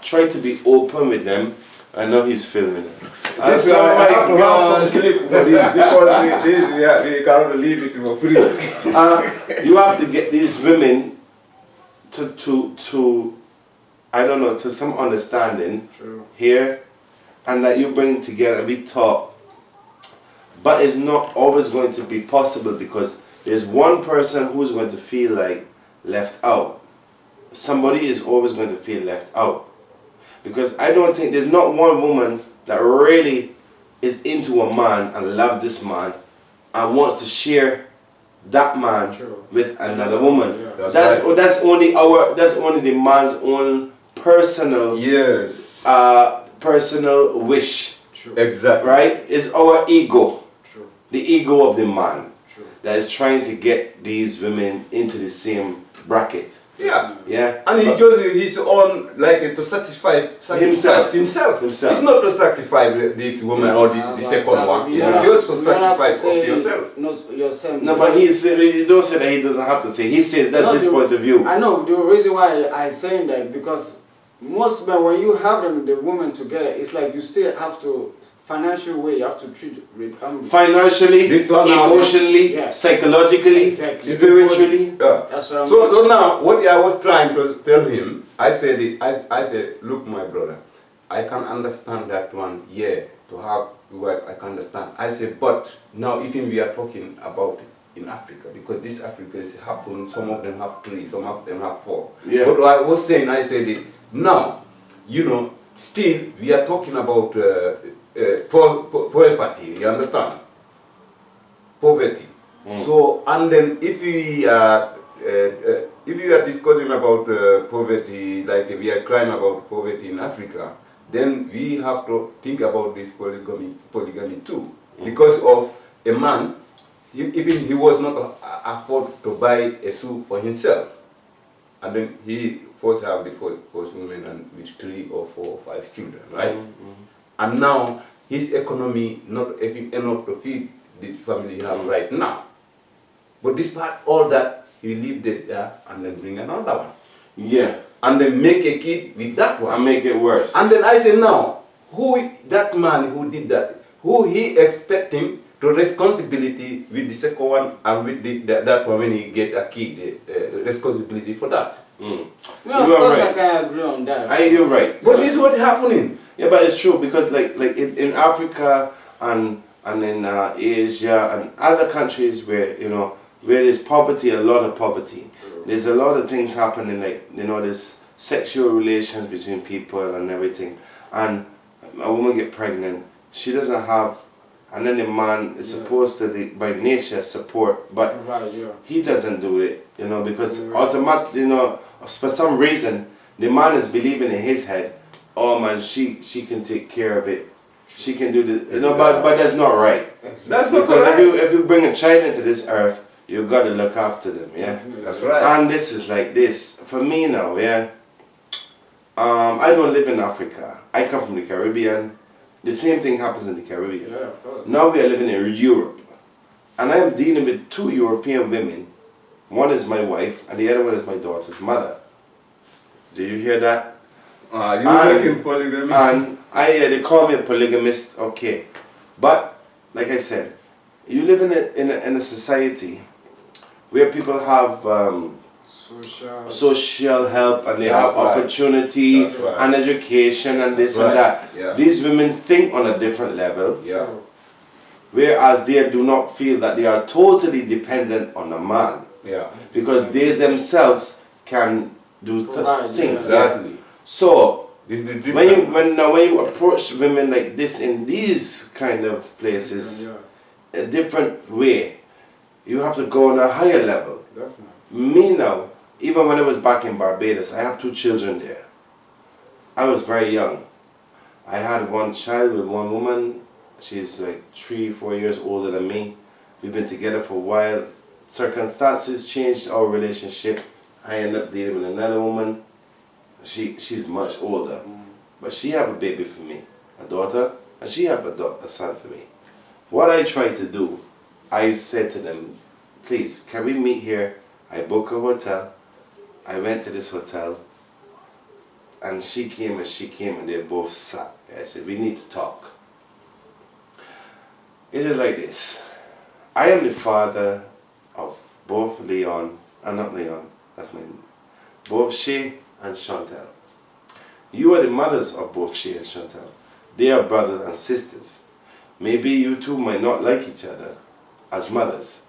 try to be open with them. I know he's filming it. This is oh my God. Clip for this because we cannot leave it for free. You have to get these women to I don't know, to some understanding here, and that you bring together, we talk. But it's not always going to be possible because there's one person who's going to feel like left out. Somebody is always going to feel left out. Because I don't think there's not one woman that really is into a man and loves this man and wants to share that man with another woman. Yeah. That's only the man's own personal personal wish. Exactly. Right? It's our ego. The ego of the man that is trying to get these women into the same bracket. Yeah. And he goes his own, like, to satisfy himself. It's not to satisfy this woman or the second one. It's just to satisfy yourself. Not yourself. No, but he don't say that he doesn't have to say. He says that's his point of view. I know the reason why I'm saying that because most men, when you have them, the women together, it's like you still have to. Financial way, you have to treat financially, emotionally, psychologically, spiritually. That's what I'm so now, what I was trying to tell him, I said, look, my brother, I can understand that one. Yeah, to have a wife, I can understand. I said, but now even we are talking about it in Africa, because this Africa is happening. Some of them have 3, some of them have 4. Yeah. But I was saying, I said, now, you know, still we are talking about. Poverty, you understand? Poverty. So, and then if we are discussing about poverty, like we are crying about poverty in Africa, then we have to think about this polygamy too, because of a man, even he was not afford to buy a shoe for himself, and then he first have the first woman and with 3 or 4 or 5 children, right? And now his economy not enough to feed this family he have right now. But despite all that, he lived it there and then bring another one. Yeah. And then make a kid with that one. And make it worse. And then I say now, who that man who did that, who he expecting to responsibility with the second one and with that one when he get a kid, responsibility for that. Well, of course I can agree on that. You're right. But this is what happening. Yeah, but it's true because like in Africa and in Asia and other countries where where there's poverty, a lot of poverty. There's a lot of things happening, like there's sexual relations between people and everything, and a woman get pregnant, she doesn't have, and then the man is supposed to by nature support, but he doesn't do it, because automatically, for some reason the man is believing in his head, oh man, she can take care of it. She can do this, but that's not right. That's not because right. if you bring a child into this earth, you got to look after them, yeah. That's right. And this is like this for me now, yeah. I don't live in Africa. I come from the Caribbean. The same thing happens in the Caribbean. Yeah, of course. Now we are living in Europe, and I am dealing with 2 European women. One is my wife, and the other one is my daughter's mother. Do you hear that? You making polygamy? And they call me a polygamist, okay. But, like I said, you live in a society where people have social help and they have opportunity and education and this and that. Yeah. These women think on a different level, whereas they do not feel that they are totally dependent on a man. Yeah. Because they themselves can do things. Exactly. So This is the when you approach women like this in these kind of places, a different way, you have to go on a higher level. Definitely. Me now, even when I was back in Barbados, I have 2 children there. I was very young. I had 1 child with 1 woman. She's like 3-4 years older than me. We've been together for a while. Circumstances changed our relationship. I ended up dealing with another woman. She's much older, but she have a baby for me, a daughter, and she have a son for me. What I tried to do, I said to them, please, can we meet here? I book a hotel. I went to this hotel. and she came and they both sat. I said, we need to talk. It is like this. I am the father of both Leon, and not Leon, that's my name, both Shay and Chantel. You are the mothers of both Shay and Chantel. They are brothers and sisters. Maybe you two might not like each other as mothers,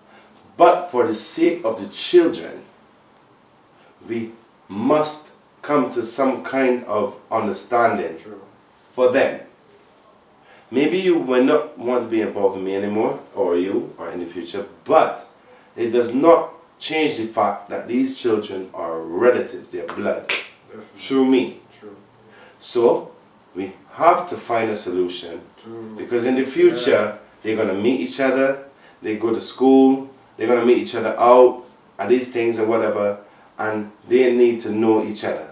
but for the sake of the children, we must come to some kind of understanding for them. Maybe you might not want to be involved with me anymore, or you, or in the future, but it does not change the fact that these children are relatives, they're blood, through me. True. So, we have to find a solution, because in the future, they're going to meet each other, they go to school, they're going to meet each other out, and these things and whatever, and they need to know each other.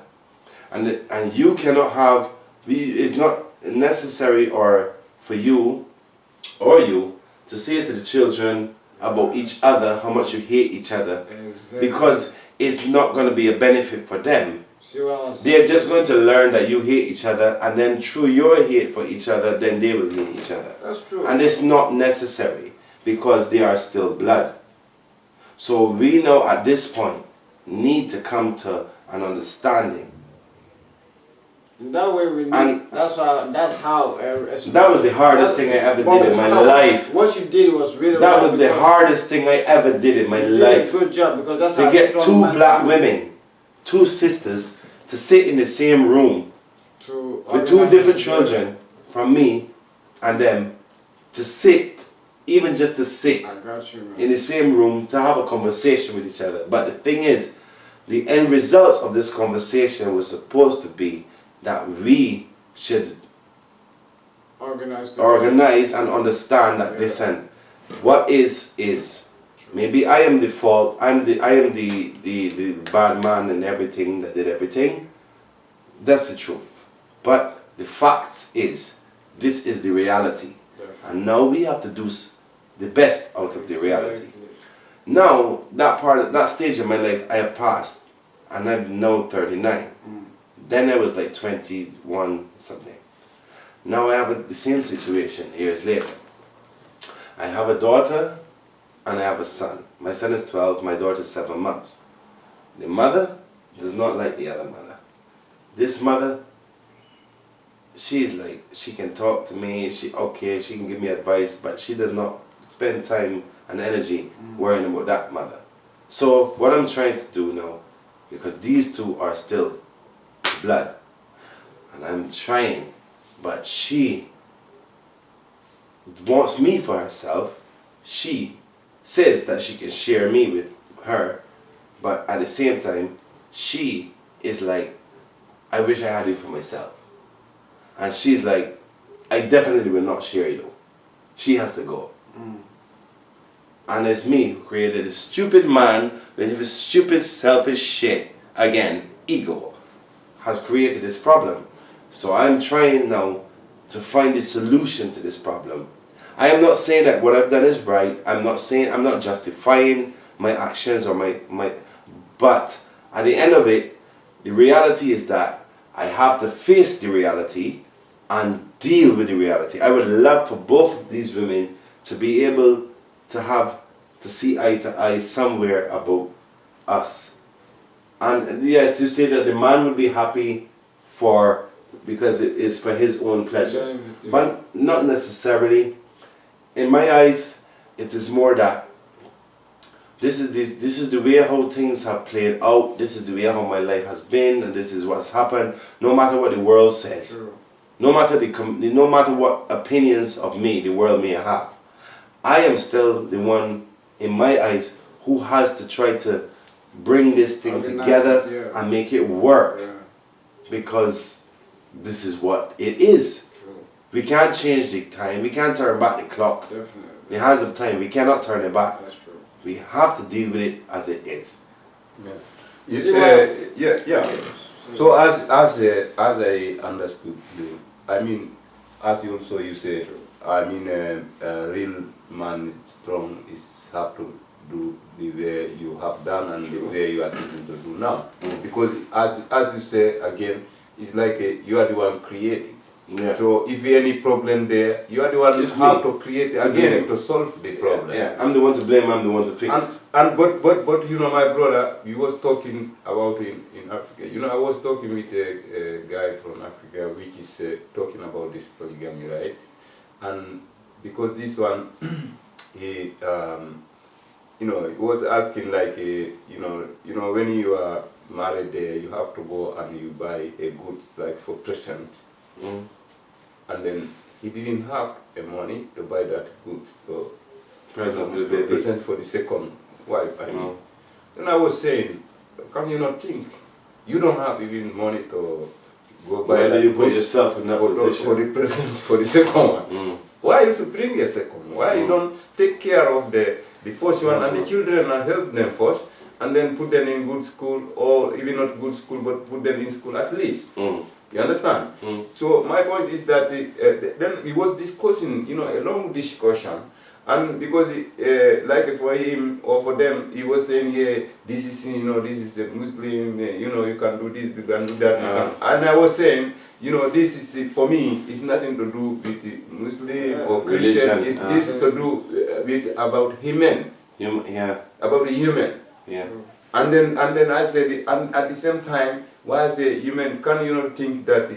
And you cannot have, it's not necessary or for you or you to say to the children about each other how much you hate each other, because it's not going to be a benefit for them. They're just going to learn that you hate each other, and then through your hate for each other, then they will hate each other. That's true. And it's not necessary, because they are still blood. So we now at this point need to come to an understanding. That way we need, And that's how that was the hardest thing I ever did in my life. What you did was really That was the hardest thing I ever did in my life. Good job, because that's To how get two man black women, two sisters, to sit in the same room to with two different children from me and them, to sit, even just to sit I got you, man. in the same room to have a conversation with each other. But the thing is, the end results of this conversation was supposed to be that we should organize and understand that, listen, what is. Maybe I am the fault, I am the bad man and everything that did everything. That's the truth. But the facts is, this is the reality. And now we have to do the best out of the reality. Now, that stage of my life I have passed, and I'm now 39. Then I was like 21 something. Now I have the same situation years later. I have a daughter and I have a son. My son is 12, my daughter is 7 months. The mother does not like the other mother. This mother, she's like, she can talk to me, she can give me advice, but she does not spend time and energy worrying about that mother. So what I'm trying to do now, because these two are still blood, and I'm trying, but she wants me for herself. She says that she can share me with her, but at the same time she is like, I wish I had you for myself. And she's like, I definitely will not share you. She has to go. And it's me who created this stupid man with his stupid selfish shit, again, ego, has created this problem. So I'm trying now to find the solution to this problem. I am not saying that what I've done is right. I'm not justifying my actions or my but at the end of it, the reality is that I have to face the reality and deal with the reality. I would love for both of these women to be able to see eye to eye somewhere about us. And yes, you say that the man will be happy because it is for his own pleasure. But not necessarily. In my eyes, it is more that this is the way how things have played out. This is the way how my life has been, and this is what's happened. No matter what the world says, no matter what opinions of me the world may have, I am still the one, in my eyes, who has to try to bring this thing together and make it work, because this is what it is. We can't change the time. We can't turn back the clock. Definitely. The hands of time, we cannot turn it back. That's true. We have to deal with it as it is. So as I understood you, I mean, as you also you say, I mean, a real man is strong is have to do the way you have done and the way you are thinking to do now. Because as you say again, it's like you are the one creating. Yeah. So if any problem there, you are the one who have to create again to solve the problem. Yeah, I'm the one to blame, I'm the one to fix. But you know, my brother, you was talking about in Africa. You know, I was talking with a guy from Africa, which is talking about this polygamy, right? And because this one, he, you know, he was asking like, you know, when you are married there, you have to go and you buy a good like for present. And then he didn't have the money to buy that goods or present for the second wife. I mean. And I was saying, can you not think? You don't have even money to go buy Why that do you put goods yourself in that position? for the present for the second one? Why you should bring a second? Why you don't take care of the first one and the children and help them first, and then put them in good school, or even not good school, but put them in school at least. You understand? So my point is that then he was discussing, you know, a long discussion, and because like for him or for them, he was saying, yeah, this is, you know, this is a Muslim, you know, you can do this, you can do that, and I was saying, you know, this is for me, it's nothing to do with the Muslim or Christian. It's this to do with about human. About the human. Yeah. And then I said, and at the same time, why I say human, can you not think that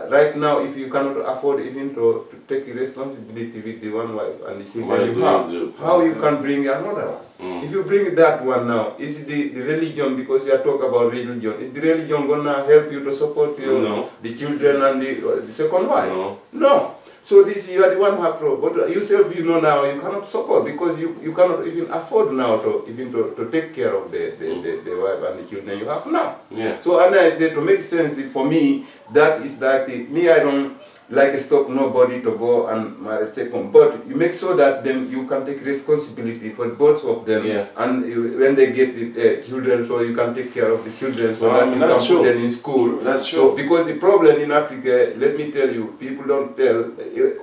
right now, if you cannot afford even to take responsibility with the one wife and the children you have, how you can bring another one? If you bring that one now, is the religion, because you are talking about religion, is the religion going to help you to support your, the children and the second wife? No. So this, you are the one who have to, but yourself, you know now, you cannot support, because you cannot even afford now to take care of the wife and the children you have now. Yeah. So and I say, to make sense for me, that is that me, I don't like stop nobody to go and marry second, but you make sure that then you can take responsibility for both of them, and when they get the children, so you can take care of the children, so that you can put them in school. That's true. So because the problem in Africa, let me tell you, people don't tell,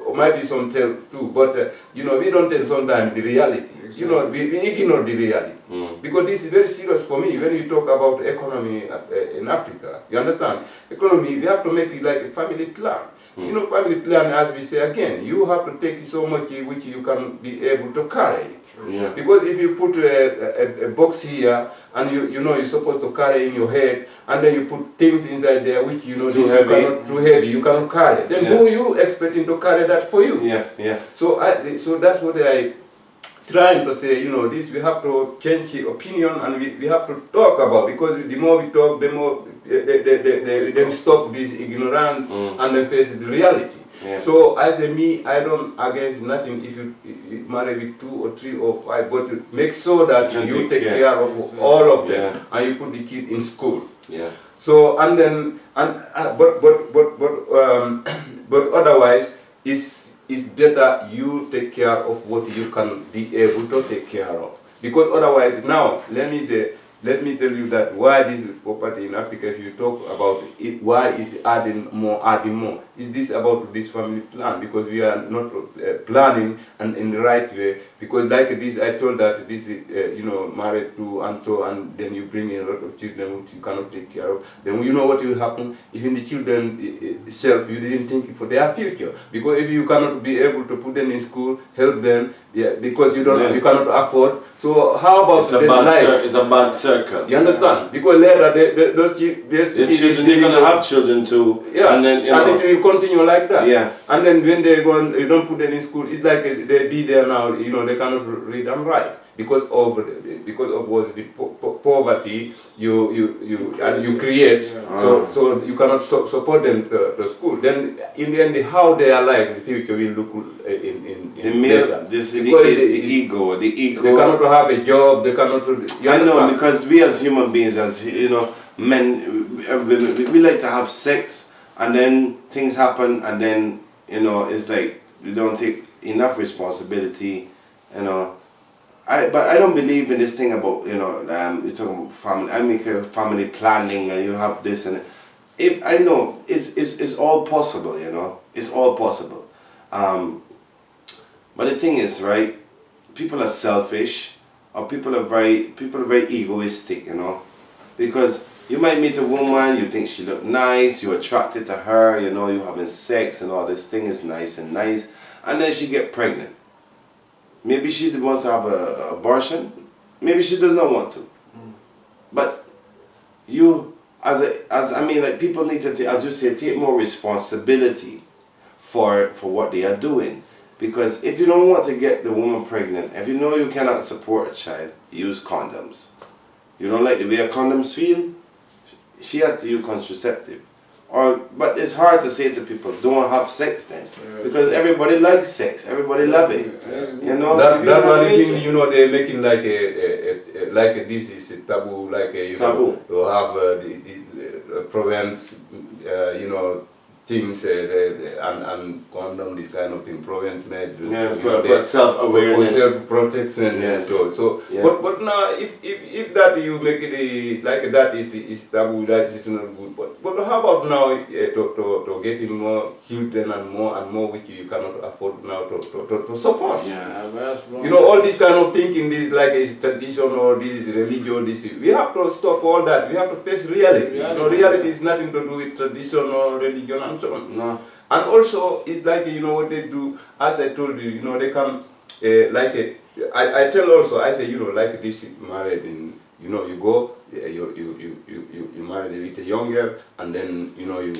or maybe some tell too, but you know, we don't tell sometimes the reality. You know, we ignore the reality. Because this is very serious for me when you talk about economy in Africa. You understand? Economy, we have to make it like a family plan. You know, family plan, as we say again, you have to take so much which you can be able to carry. Yeah. Because if you put a box here, and you know you're supposed to carry in your head, and then you put things inside there which you know too heavy, you cannot carry. Then who you expecting to carry that for you? So so that's what I trying to say, you know, this we have to change the opinion, and we have to talk about, because the more we talk, the more they stop this ignorance and then face the reality. So as a me, I don't against nothing if you marry with 2 or 3 or 5, but make sure that you take care of all of them, and you put the kid in school. So and then but otherwise it's better you take care of what you can be able to take care of, because otherwise now let me tell you that why this property in Africa, if you talk about it, why is adding more, is this about this family plan, because we are not planning and in the right way, because like this I told that this is you know, married to and so, and then you bring in a lot of children which you cannot take care of, then you know what will happen. Even the children self, you didn't think for their future, because if you cannot be able to put them in school, help them, because you don't, you cannot afford. So how about the life? It's a bad circle. You understand? Because later those children, they're gonna have children too. And then and it will continue like that. And then when they go, you don't put them in school. It's like they be there now. You know, they cannot read and write because of was the poverty you create. So you cannot support them to school. Then in the end, how their life in the future will look in the male. This is the ego. The ego. They cannot have a job. They cannot. I know, because we as human beings, as you know, men, we like to have sex, and then things happen, and then you know, it's like we don't take enough responsibility, you know. But I don't believe in this thing about, you know, you're talking about family. I make a family planning, and you have this and if I know it's all possible, you know, it's all possible. But the thing is, right? People are selfish, or people are very egoistic, you know, because You might meet a woman, you think she look nice, you're attracted to her, you know, you're having sex and all this thing is nice, and then she get pregnant. Maybe she wants to have an abortion, maybe she does not want to. But you, people need to, as you say, take more responsibility for what they are doing. Because if you don't want to get the woman pregnant, if you know you cannot support a child, use condoms. You don't like the way condoms feel, she has to use contraceptive. But it's hard to say to people, don't have sex then. Because everybody likes sex, everybody love it. You know? That one thing, you know, they're making like this is a taboo, like taboo. To have prevents, you know, things and condom, this kind of thing, prevent for self-awareness, for self-protection, yeah. So yeah. But now if that you make it like that is taboo, that is not good. But how about now to getting more children and more which you cannot afford now to support? Yeah, that's wrong. You know, all this kind of thinking, this like is tradition or this is religion, we have to stop all that. We have to face reality. You know, reality is nothing to do with tradition or religion and so on. No. And also, it's like, you know, what they do, as I told you, you know, they come, I tell also, I say, you know, like this married in, you know, you go, you marry with a young girl, and then, you know, you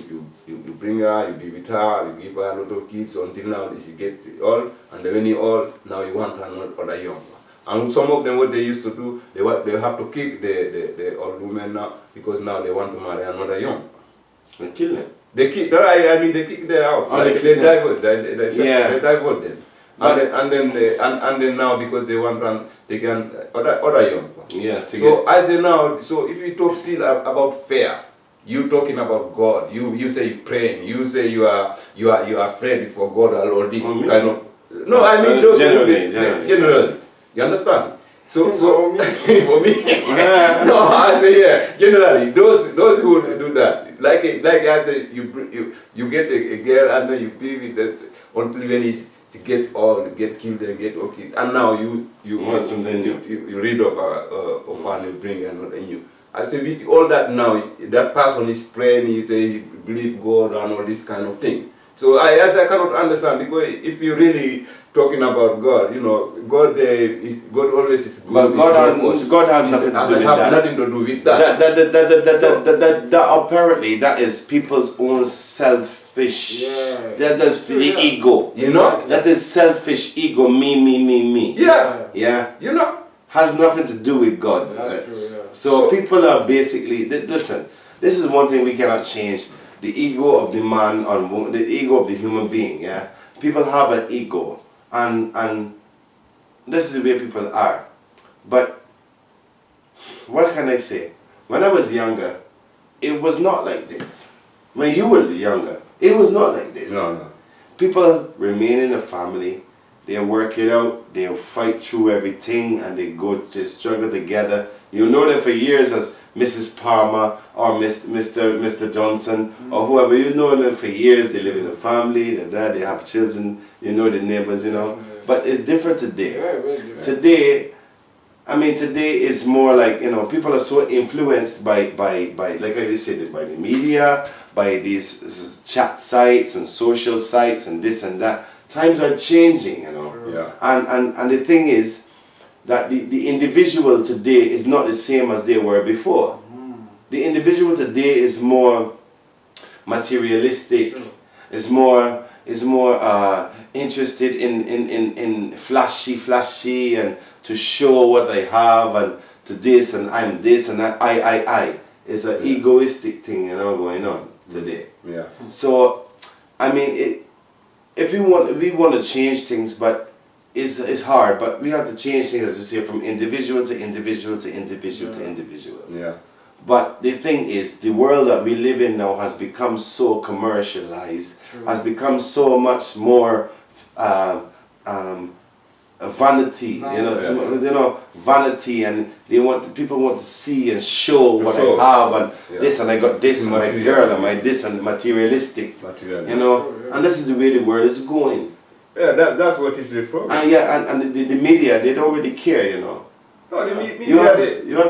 bring her, you be with her, you give her a lot of kids until now, she gets all, and then when you all, now you want another young one. And some of them, what they used to do, they have to kick the old women now, because now they want to marry another young one. And kill them. They kick. They kick them out. Oh, like they divert. They divert them. And then now because they want them, they can other young ones. Yes. So I say now. So if you talk still about fair, you talking about God. You say you praying. You say you are afraid before God and all this kind of. No, I mean those generally. You understand? So for me, no, I say yeah. Generally, those who do that, like I say, you get a girl and then you be with this until when he get killed and get okay, and now you rid of her and you bring another in you. I say with all that now, that person is praying, he say he believe God and all this kind of things. So I cannot understand, because if you really talking about God, you know, God always is good. But God has nothing to do with that. Nothing to do with that. That apparently that is people's own selfish. Yeah. That's the ego. You know, that is selfish ego. Me. Yeah. Yeah. You know, has nothing to do with God. That's true. Yeah. So people are basically listen. This is one thing we cannot change. The ego of the man and woman, the ego of the human being, yeah. People have an ego, and this is the way people are. But what can I say? When I was younger, it was not like this. When you were younger, it was not like this. No. People remain in a family, they work it out, they fight through everything, and they struggle together. You know them for years as Mrs. Palmer or Mr. Johnson or whoever. You know them for years. They live in a family, they have children, you know the neighbors, you know. But it's different today. Today is more like, you know, people are so influenced by like I said, by the media, by these chat sites and social sites and this and that. Times are changing, you know. Yeah. And the thing is that the individual today is not the same as they were before. The individual today is more materialistic. Is more interested in flashy and to show what I have and to this and I'm this and I. It's an egoistic thing, you know, going on today. Yeah. So, I mean, if we want to change things, but it's hard. But we have to change things, as you say, from individual to individual to individual to individual. Yeah. But the thing is, the world that we live in now has become so commercialized, has become so much more vanity. Vanity, and people want to see and show what I have and this, and I got this, and my girl, and my this, and materialistic. You know, and this is the way the world is going. Yeah, that's what is the problem. And and the media, they don't really care, you know. No, the media, You have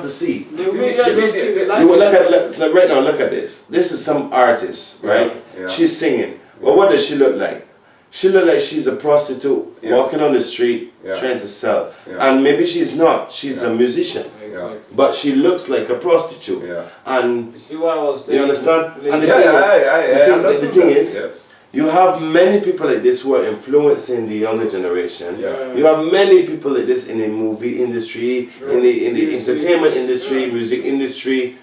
to see. The media just keep it like You will look right now. Look at this. This is some artist, right? Yeah. She's singing. Well, what does she look like? She look like she's a prostitute walking on the street trying to sell. And maybe she's not. She's a musician. Exactly. But she looks like a prostitute. And You see what I was saying? you understand? And the the thing is, you have many people like this who are influencing the younger generation. You have many people like this in the movie industry, in the entertainment industry, music industry.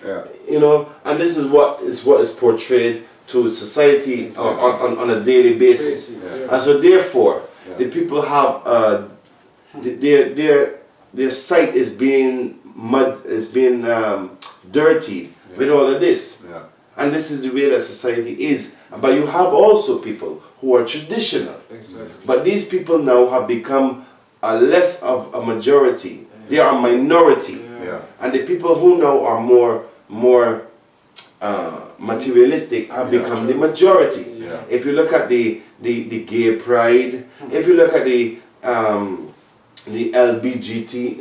You know, and this is what is portrayed to society on a daily basis. And so therefore, the people have their sight is being dirtied with all of this. And this is the way that society is. But you have also people who are traditional. Exactly. But these people now have become less of a majority. They are a minority. And the people who now are more materialistic have become the majority. If you look at the gay pride, if you look at the LBGT,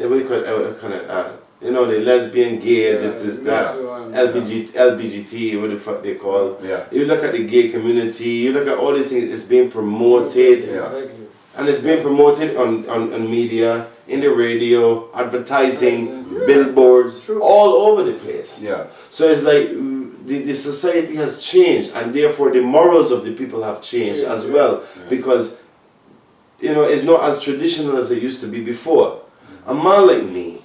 you know, the lesbian, gay, LBGT, what the fuck they call. You look at the gay community, you look at all these things, it's being promoted. And it's being promoted on media, in the radio, advertising, billboards, all over the place. So it's like the society has changed, and therefore the morals of the people have changed as well, because, you know, it's not as traditional as it used to be before. A man like me,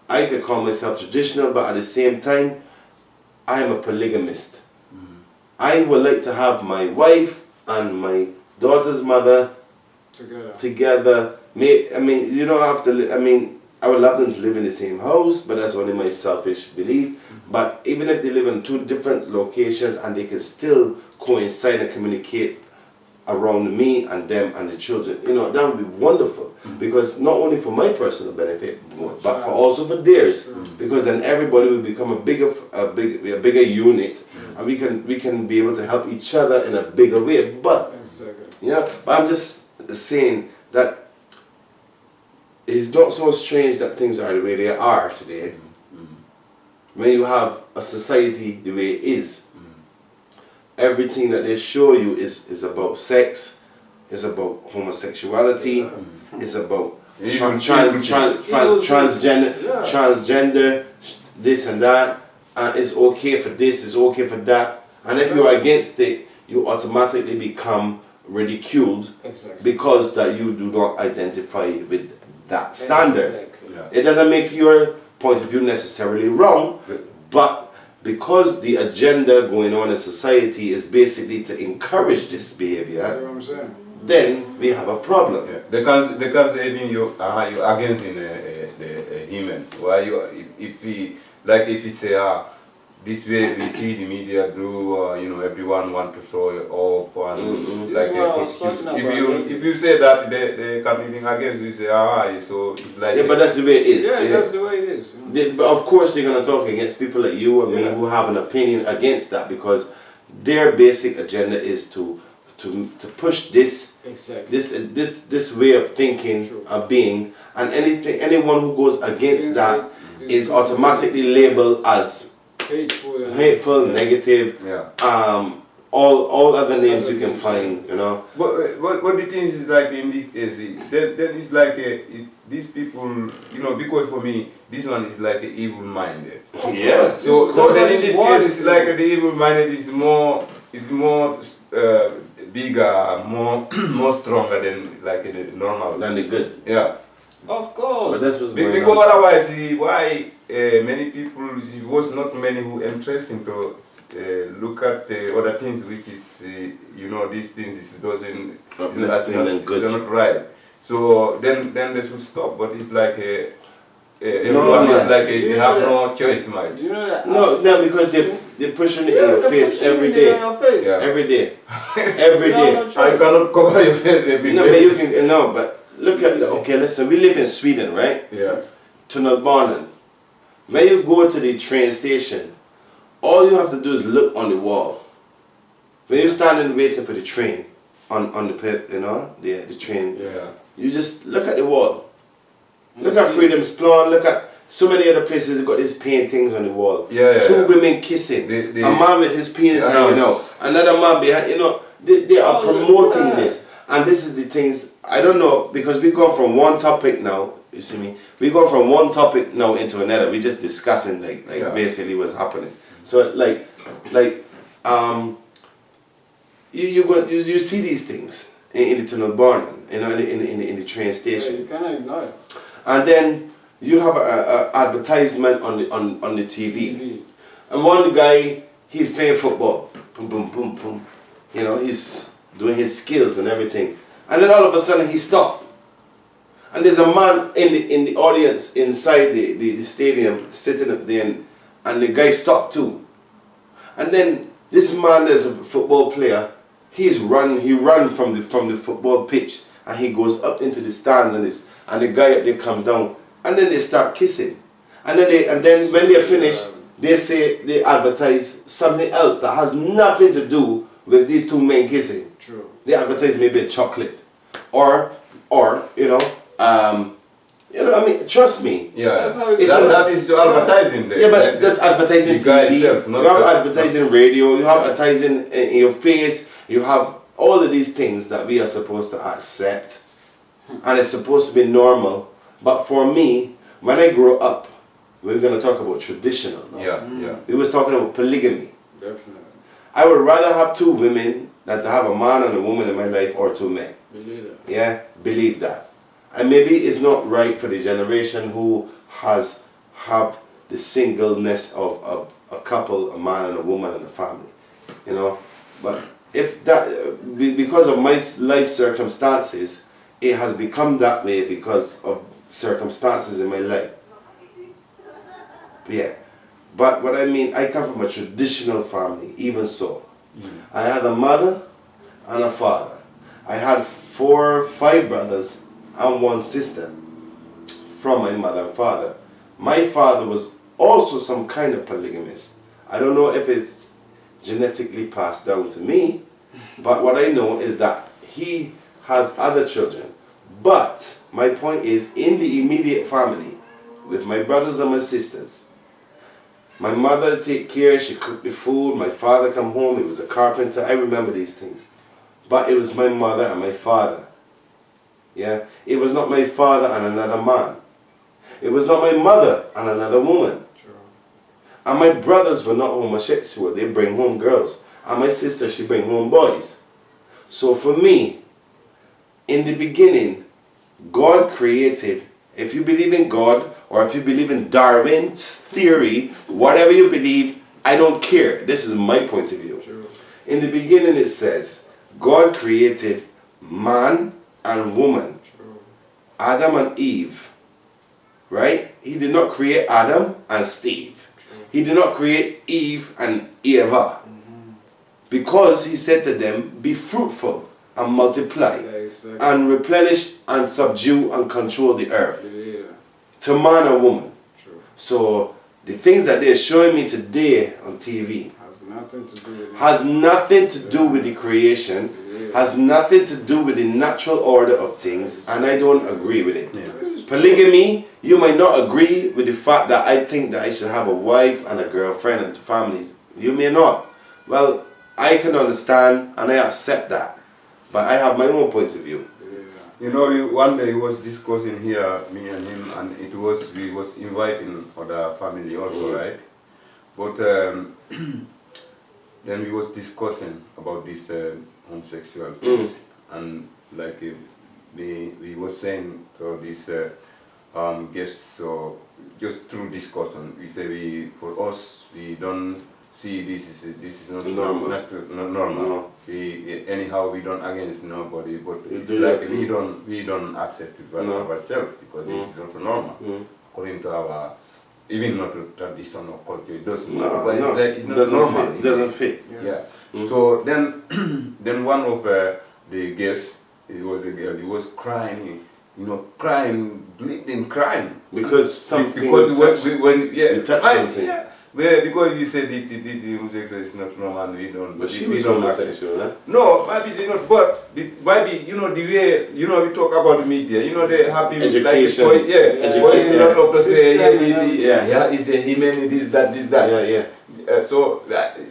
I could call myself traditional, but at the same time, I am a polygamist. I would like to have my wife and my daughter's mother together. I mean, you don't have to. I mean, I would love them to live in the same house, but that's only my selfish belief. But even if they live in two different locations and they can still coincide and communicate around me and them and the children, you know, that would be wonderful, because not only for my personal benefit, but for also for theirs, because then everybody will become a bigger unit, and we can be able to help each other in a bigger way. But but I'm just saying that it's not so strange that things are the way they are today. When you have a society the way it is, everything that they show you is about sex, is about homosexuality, is about transgender, this and that, and it's okay for this, it's okay for that. And if you're against it, you automatically become ridiculed because that you do not identify with that standard. It doesn't make your point of view necessarily wrong, but because the agenda going on in society is basically to encourage this behavior, then we have a problem. They can't even you against the human. Why you if you say this way we see the media do, you know, everyone want to show it off and if you say that they come even against you, say so it's like but that's the way it is. That's the way it is. But of course they're gonna talk against people like you and me who have an opinion against that, because their basic agenda is to push this this way of thinking of being, and anyone who goes against that is automatically labeled as hateful, negative, all other names you can find, you know. But the thing is, like in this case, then it's like these people, you know, because for me, this one is like the evil minded. So then in this case, it's like the evil minded is more bigger, more stronger than like the normal. Than the good. Of course. But that's what's going because on. otherwise, why many people, it was not many who interesting to look at other things, which is, you know, these things it's not right. So then they should stop. But it's like everyone is like you have no choice, man. Do you know that? No, because they're pushing it in your face every day. Every day. Every day. I cannot cover your face every day. No, but you can. No, but look at listen. We live in Sweden, right? Tunnelbanan. When you go to the train station, all you have to do is look on the wall. When you're standing waiting for the train on the pit, you know, the train, you just look at the wall. Look at Freedom's Plan. Look at so many other places. They've got these paintings on the wall. Yeah, Two women kissing. The a man with his penis hanging out. Another man behind. You know, they are promoting this. And this is the things. I don't know, because we've gone from one topic now. You see me? We go from one topic now into another. We're just discussing basically what's happening. So you see these things in the tunnel barn, you know, in the train station. You cannot ignore it. And then you have a advertisement on the TV. And one guy, he's playing football. Boom, boom, boom, boom. You know, he's doing his skills and everything. And then all of a sudden he stopped. And there's a man in the audience inside the stadium sitting up there, and the guy stopped too. And then this man is a football player. He ran from the football pitch, and he goes up into the stands, and the guy up there comes down, and then they start kissing. And then when they finish, they advertise something else that has nothing to do with these two men kissing. True. They advertise maybe a chocolate, or you know, I mean, trust me. Yeah, it's that is the advertising there. Yeah, but that's advertising the guy TV. Itself, You have advertising radio. You have advertising in your face. You have all of these things that we are supposed to accept, and it's supposed to be normal. But for me, when I grow up, we're going to talk about traditional. No? Yeah. We was talking about polygamy. Definitely. I would rather have two women than to have a man and a woman in my life, or two men. Believe it. Yeah, believe that. And maybe it's not right for the generation who have the singleness of a couple, a man and a woman and a family, you know. But if that, because of my life circumstances, it has become that way because of circumstances in my life. Yeah. But what I mean, I come from a traditional family, even so. I had a mother and a father. I had 5 brothers and 1 sister from my mother and father. My father was also some kind of polygamist. I don't know if it's genetically passed down to me, but what I know is that he has other children. But my point is, in the immediate family, with my brothers and my sisters, my mother take care, she cooked the food, my father come home, he was a carpenter, I remember these things. But it was my mother and my father. Yeah, it was not my father and another man. It was not my mother and another woman. True. And my brothers were not homosexual. They bring home girls. And my sister, she bring home boys. So for me, in the beginning, God created, if you believe in God, or if you believe in Darwin's theory, whatever you believe, I don't care. This is my point of view. True. In the beginning it says, God created man and woman. True. Adam and Eve. Right? He did not create Adam and Steve. True. He did not create Eve and Eva. Because he said to them, be fruitful and multiply, Exactly. and replenish and subdue and control the earth. Yeah. To man and woman. True. So the things that they're showing me today on TV Has nothing to do with it. has nothing to do with the creation, has nothing to do with the natural order of things, and I don't agree with it. Polygamy, you might not agree with the fact that I think that I should have a wife and a girlfriend and 2 families. You may not. Well, I can understand and I accept that. But I have my own point of view. You know, one day we was discussing here, me and him, and we was inviting other family also, right? But then we was discussing about this homosexual things, and like we was saying to this guests, so just through discussion, we say for us we don't see this is not normal. Not normal. No. Anyhow we don't against nobody, but it's do like it. we don't accept it by ourselves because this is not normal according to our even not a tradition or culture. It doesn't. But it's not normal. It doesn't fit. Yeah. So then one of the guests, it was a girl. He was crying. Crying, bleeding, crying Because something because when you touch something. yeah, Well, because you said this homosexual is not normal, we don't. But she we was don't homosexual, huh? No, maybe they not. But maybe the way we talk about media. They have been Education. like a lot of the say it's a human, this that. Yeah. So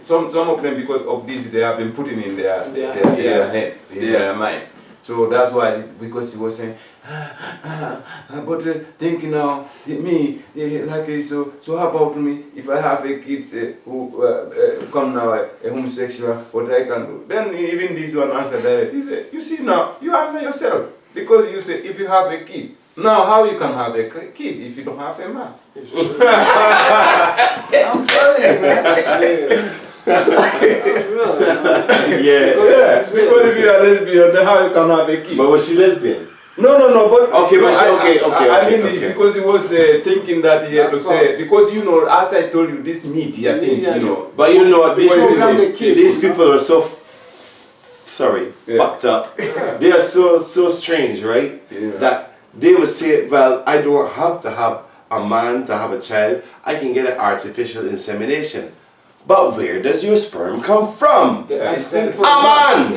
some of them, because of this, they have been putting in their head, in their mind. So that's why, because he was saying, but think now, me, so how about me, if I have a kid who come now, a homosexual, what I can do? Then even this one answered that, he said, you see now, you answer yourself, because you say, if you have a kid, now how you can have a kid if you don't have a man? I'm telling you, man. Because if you are lesbian, then how you can have a kid? But was she lesbian? No, but Okay, okay. Because he was thinking that he had to say, because as I told you, this media thing, But these people are so fucked up. They are so strange, right? Yeah. That they will say, well, I don't have to have a man to have a child. I can get an artificial insemination. But where does your sperm come from? Yeah, A man!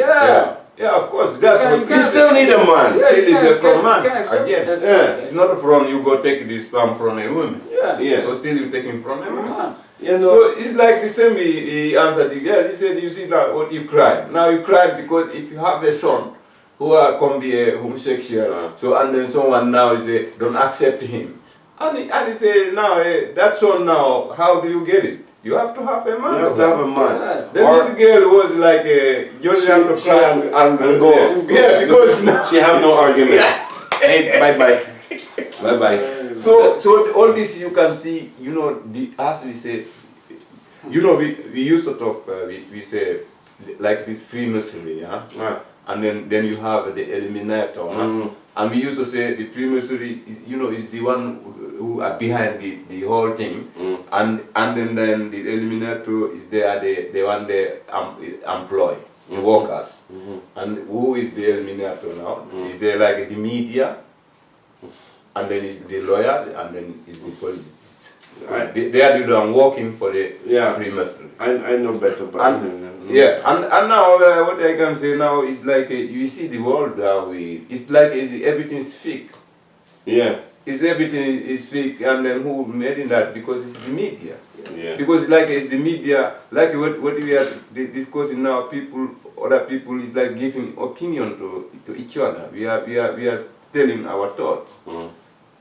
Yeah, of course. That's what You still need a man. Still is from man. Again, Yeah. it's not from you go take this sperm from a woman. Yeah. So still you taking from a man. So it's like the same. He answered the girl. He said, "You see now what you cry. Now you cry because if you have a son who can be a homosexual, so and then someone now is don't accept him, and he say now that son now how do you get it? You have to have a man. You have to have a man. Then this girl was like, you only have to cry and go. Yeah, because now she have no argument. Hey, bye. So all this you can see, as we say, we used to talk, we say, like this Freemasonry, and then you have the Eliminator, and we used to say the Freemasonry is the one who are behind the whole thing, and then the Eliminator is the one they employ the workers, and who is the Eliminator now? Is there like the media, and then is the lawyer, and then is the politics. They are the one working for the Freemasonry. I know better, but and now what I can say now is like you see the world that way. It's like everything's fake. Yeah. Everything is fake, and then who made in that? Because it's the media. Yeah. Because like it's the media, like what we are discussing now. Other people is like giving opinion to each other. We are telling our thoughts.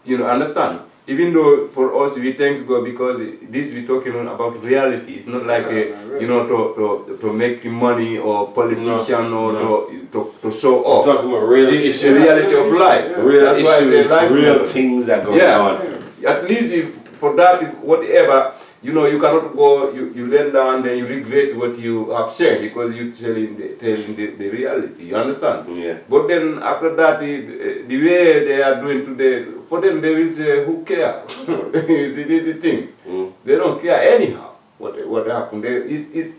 Understand? Even though for us we thank God because this we talking about reality. It's not like to make money or politician or to show off. We're talking about real issues. The reality of life. Real issues, real things that go on. At least if for that whatever you cannot go. You learn down and then you regret what you have said because you telling the reality. You understand? Yeah. But then after that, the way they are doing today, for them they will say, who cares? You see the thing. They don't care anyhow. What happened?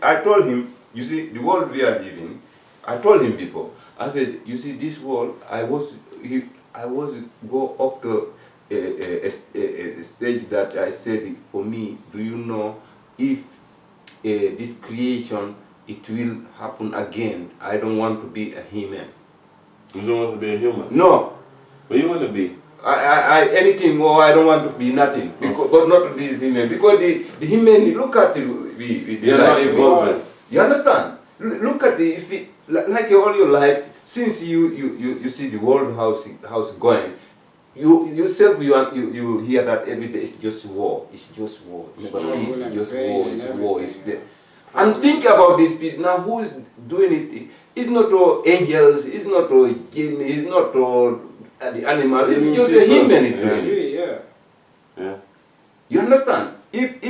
I told him, you see, the world we are living. I told him before. I said, you see, this world. I was go up to a stage that I said, for me, do you know if this creation it will happen again? I don't want to be a human. You don't want to be a human? No. What do you want to be? I anything more. I don't want to be nothing. Because, but not the human. Because the human, look at it. You're not involved. You understand? Look at it. Like all your life, since you see the world how's going. You yourself you hear that every day it's just war. It's just war. Never peace. It's just war. It's war. It's there. And think about this peace now. Who is doing it? It's not all angels. It's not all jinn. It's not all the animals. It's just a human doing it. Yeah. You understand? If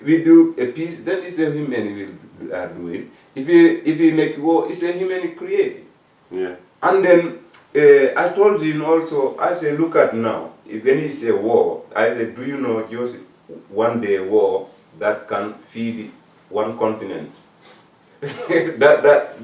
we do a peace, then it's a human will do it. If we make war, it's a human creating. Yeah. And then I told him also, I said, look at now, if when it's a war, I said, do you know just one day war that can feed one continent? that